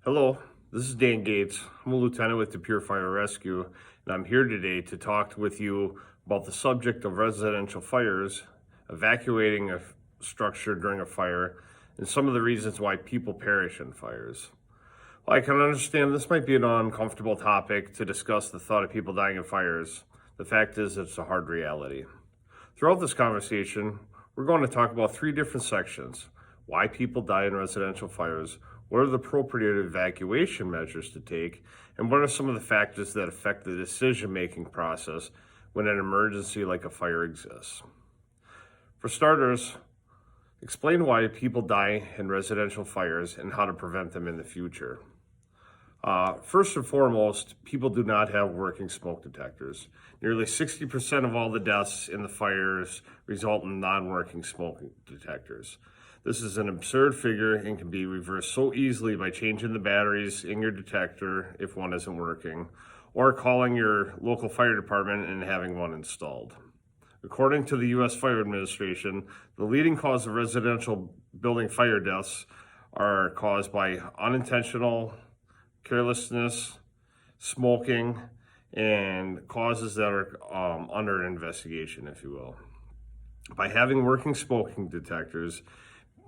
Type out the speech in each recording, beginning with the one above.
Hello, this is Dan Gates. I'm a lieutenant with the Pure Fire Rescue, and I'm here today to talk with you about the subject of residential fires, evacuating a structure during a fire, and some of the reasons why people perish in fires. Well, I can understand this might be an uncomfortable topic to discuss the thought of people dying in fires. The fact is, it's a hard reality. Throughout this conversation, we're going to talk about three different sections: why people die in residential fires, what are the appropriate evacuation measures to take, and what are some of the factors that affect the decision-making process when an emergency like a fire exists. For starters, explain why people die in residential fires and how to prevent them in the future. First and foremost, people do not have working smoke detectors. Nearly 60% of all the deaths in the fires result in non-working smoke detectors. This is an absurd figure and can be reversed so easily by changing the batteries in your detector if one isn't working, or calling your local fire department and having one installed. According to the U.S. Fire Administration, the leading cause of residential building fire deaths are caused by unintentional carelessness, smoking, and causes that are under investigation, if you will. By having working smoking detectors,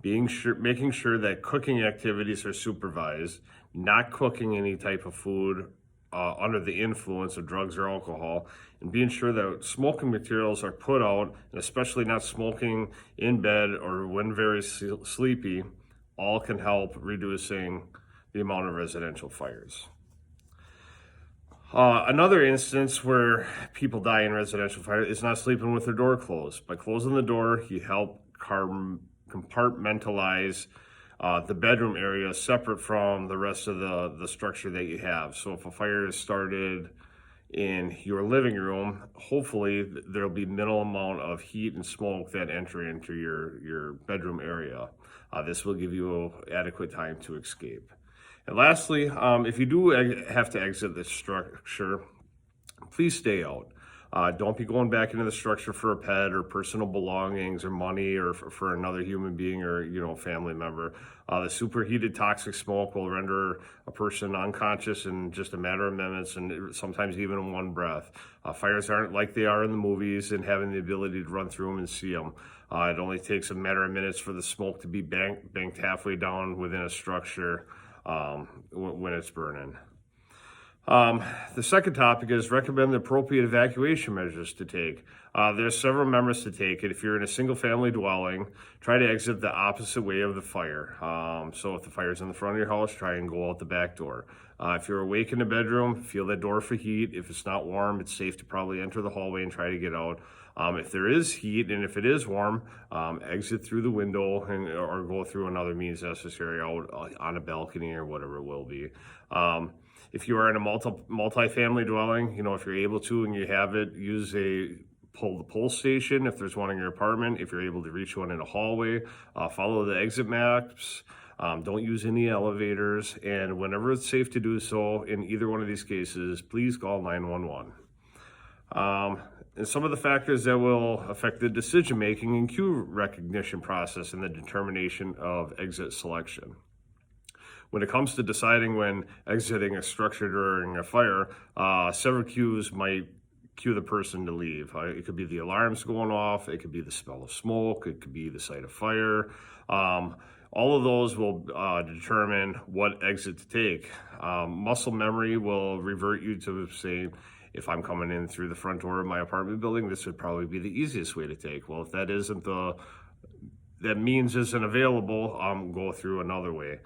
making sure that cooking activities are supervised, not cooking any type of food under the influence of drugs or alcohol, and being sure that smoking materials are put out, and especially not smoking in bed or when very sleepy, all can help reducing the amount of residential fires. Another instance where people die in residential fire is not sleeping with their door closed. By closing the door, you help compartmentalize the bedroom area separate from the rest of the structure that you have. So if a fire is started in your living room, hopefully there'll be minimal amount of heat and smoke that enter into your bedroom area. This will give you adequate time to escape. And lastly, if you do have to exit the structure, please stay out. Don't be going back into the structure for a pet or personal belongings or money or for another human being or family member. The superheated toxic smoke will render a person unconscious in just a matter of minutes and sometimes even in one breath. Fires aren't like they are in the movies and having the ability to run through them and see them. It only takes a matter of minutes for the smoke to be banked halfway down within a structure when it's burning. The second topic is recommend the appropriate evacuation measures to take. There's several measures to take. If you're in a single family dwelling, try to exit the opposite way of the fire. So if the fire's in the front of your house, try and go out the back door. If you're awake in the bedroom, feel that door for heat. If it's not warm, it's safe to probably enter the hallway and try to get out. If there is heat and if it is warm, exit through the window or go through another means necessary out on a balcony or whatever it will be. If you are in a multi-family dwelling, if you're able to and you have it, use pull the pull station if there's one in your apartment. If you're able to reach one in a hallway, follow the exit maps. Don't use any elevators, and whenever it's safe to do so in either one of these cases, please call 911. And some of the factors that will affect the decision-making and cue recognition process and the determination of exit selection. When it comes to deciding when exiting a structure during a fire, several cues might cue the person to leave. It could be the alarms going off, it could be the smell of smoke, it could be the sight of fire. All of those will determine what exit to take. Muscle memory will revert you to saying, if I'm coming in through the front door of my apartment building, this would probably be the easiest way to take. Well, if that means isn't available, go through another way.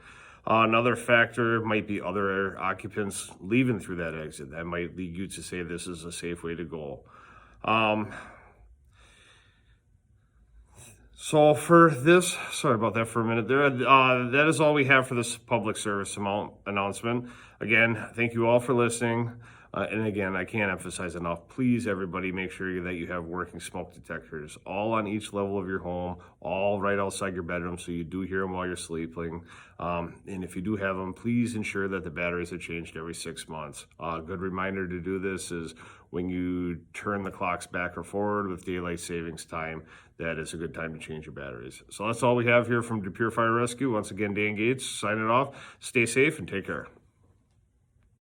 Another factor might be other occupants leaving through that exit. That might lead you to say this is a safe way to go. So for this, sorry about that for a minute there. That is all we have for this public service announcement. Again, thank you all for listening. And again, I can't emphasize enough, please, everybody, make sure that you have working smoke detectors all on each level of your home, all right outside your bedroom, so you do hear them while you're sleeping. And if you do have them, please ensure that the batteries are changed every 6 months. A good reminder to do this is when you turn the clocks back or forward with daylight savings time, that is a good time to change your batteries. So that's all we have here from DePure Fire Rescue. Once again, Dan Gates signing off. Stay safe and take care.